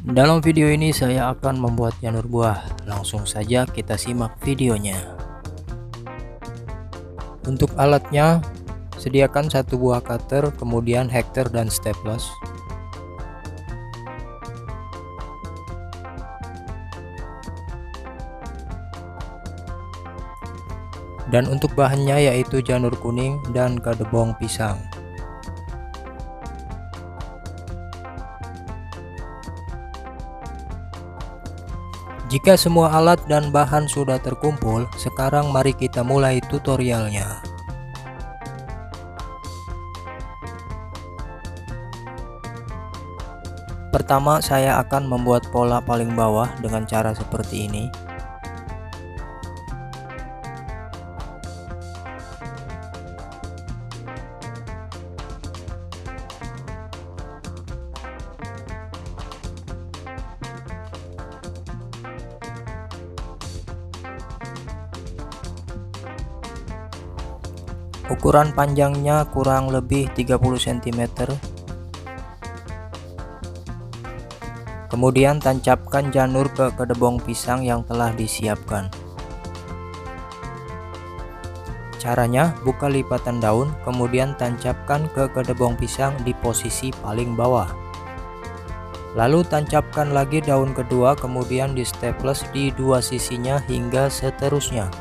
Dalam video ini saya akan membuat janur buah. Langsung saja kita simak videonya. Untuk alatnya, sediakan satu buah cutter, kemudian hektar dan staples. Dan untuk bahannya yaitu janur kuning dan kadebong pisang. Jika semua alat dan bahan sudah terkumpul, sekarang mari kita mulai tutorialnya. Pertama, saya akan membuat pola paling bawah dengan cara seperti ini. Ukuran panjangnya kurang lebih 30 cm. Kemudian tancapkan janur ke kedebong pisang yang telah disiapkan. Caranya, buka lipatan daun, kemudian tancapkan ke kedebong pisang di posisi paling bawah. Lalu tancapkan lagi daun kedua, kemudian di staples di dua sisinya hingga seterusnya.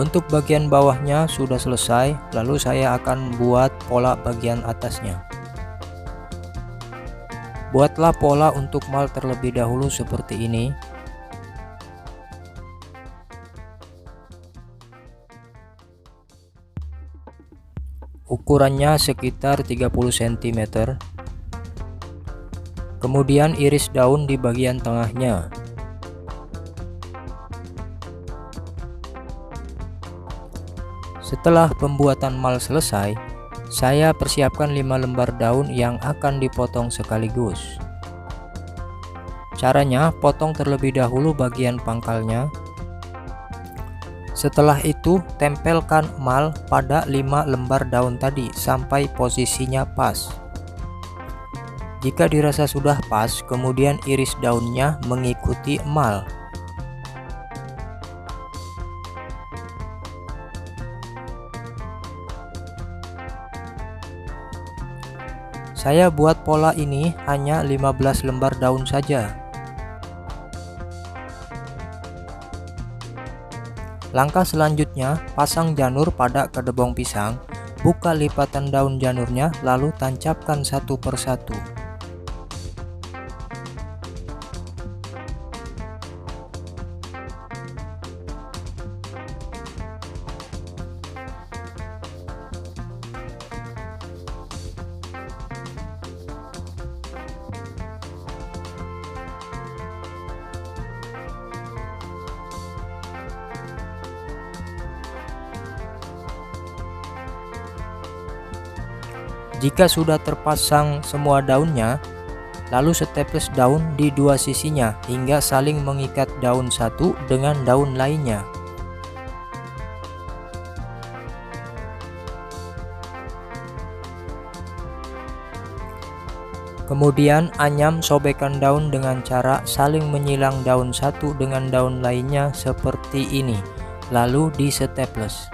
Untuk bagian bawahnya sudah selesai, lalu saya akan buat pola bagian atasnya. Buatlah pola untuk mal terlebih dahulu seperti ini. Ukurannya sekitar 30 cm. Kemudian iris daun di bagian tengahnya. Setelah pembuatan mal selesai, saya persiapkan 5 lembar daun yang akan dipotong sekaligus. Caranya, potong terlebih dahulu bagian pangkalnya. Setelah itu, tempelkan mal pada 5 lembar daun tadi sampai posisinya pas. Jika dirasa sudah pas, kemudian iris daunnya mengikuti mal. Saya buat pola ini hanya 15 lembar daun saja. Langkah selanjutnya, pasang janur pada kedebong pisang, buka lipatan daun janurnya, lalu tancapkan satu persatu. Jika sudah terpasang semua daunnya, lalu staples daun di dua sisinya hingga saling mengikat daun satu dengan daun lainnya. Kemudian anyam sobekan daun dengan cara saling menyilang daun satu dengan daun lainnya seperti ini, lalu di staples.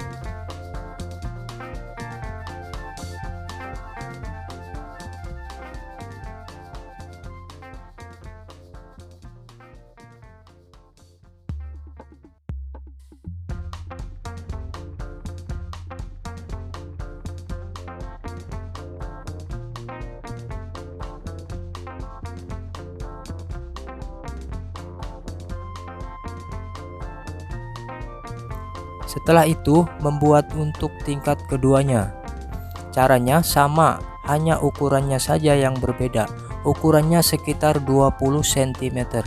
Setelah itu, membuat untuk tingkat keduanya. Caranya sama, hanya ukurannya saja yang berbeda. Ukurannya sekitar 20 cm.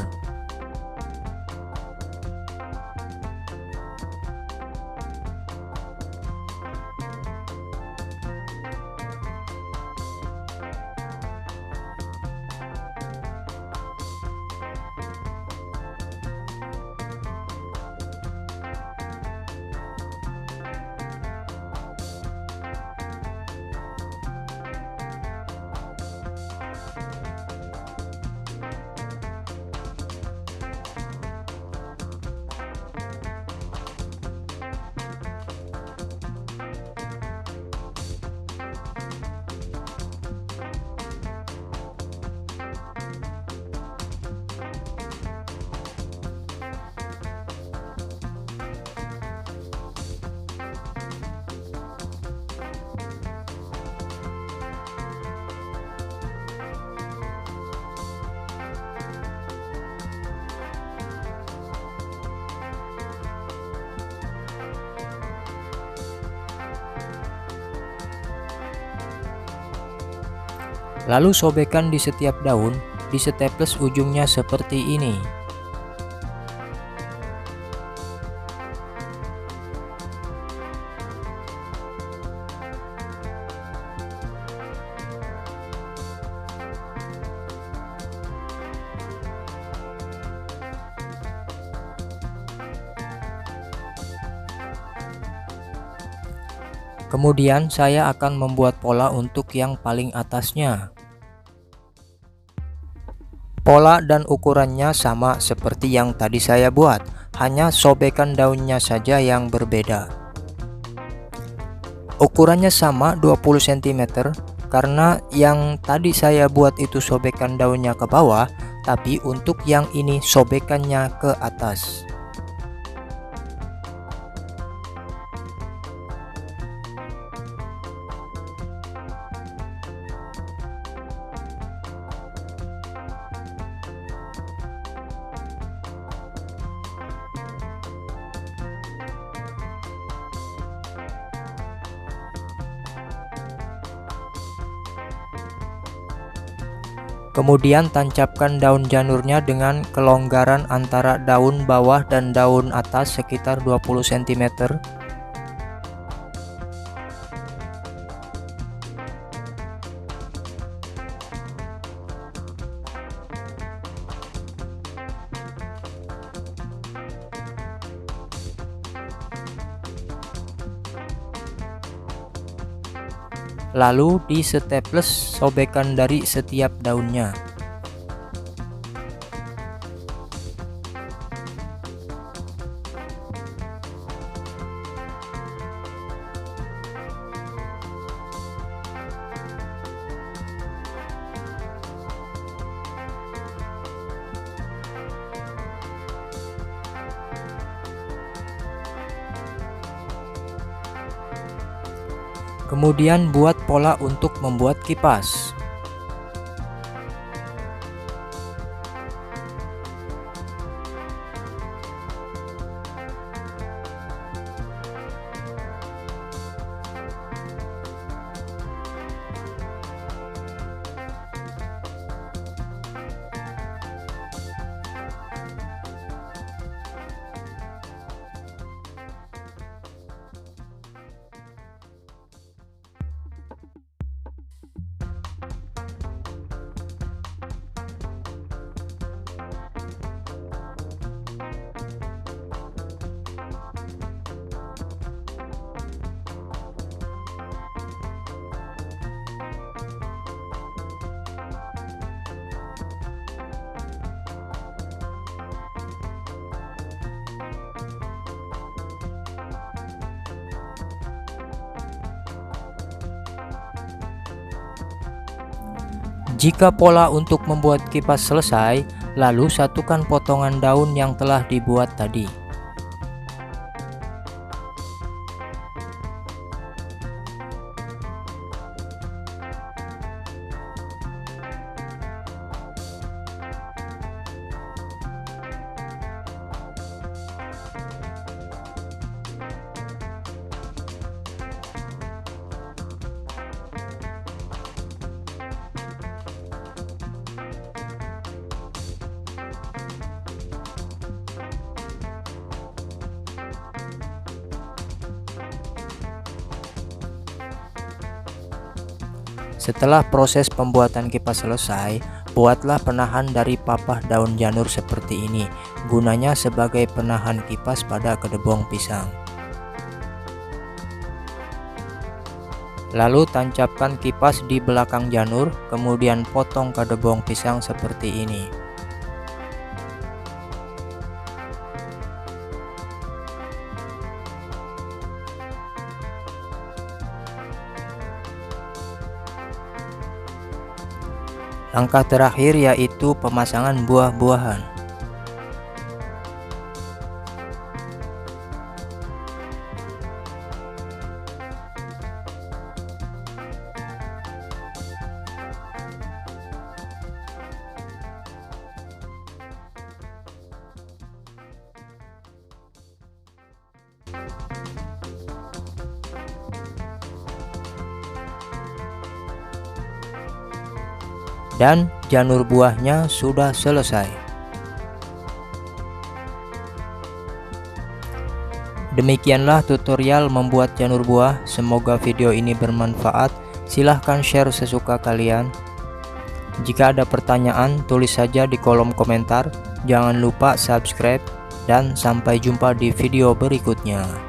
Lalu sobekkan di setiap daun, di staples ujungnya seperti ini. Kemudian saya akan membuat pola untuk yang paling atasnya. Pola dan ukurannya sama seperti yang tadi saya buat, hanya sobekan daunnya saja yang berbeda. Ukurannya sama 20 cm karena yang tadi saya buat itu sobekan daunnya ke bawah, tapi untuk yang ini sobekannya ke atas. Kemudian tancapkan daun janurnya dengan kelonggaran antara daun bawah dan daun atas sekitar 20 cm. Lalu di staples sobekan dari setiap daunnya. Kemudian buat pola untuk membuat kipas. Jika pola untuk membuat kipas selesai, lalu satukan potongan daun yang telah dibuat tadi. Setelah proses pembuatan kipas selesai, buatlah penahan dari papah daun janur seperti ini, gunanya sebagai penahan kipas pada kedebong pisang. Lalu tancapkan kipas di belakang janur, kemudian potong kedebong pisang seperti ini. Langkah terakhir yaitu pemasangan buah-buahan. Dan janur buahnya sudah selesai. Demikianlah tutorial membuat janur buah. Semoga video ini bermanfaat. Silahkan share sesuka kalian. Jika ada pertanyaan, tulis saja di kolom komentar. Jangan lupa subscribe dan sampai jumpa di video berikutnya.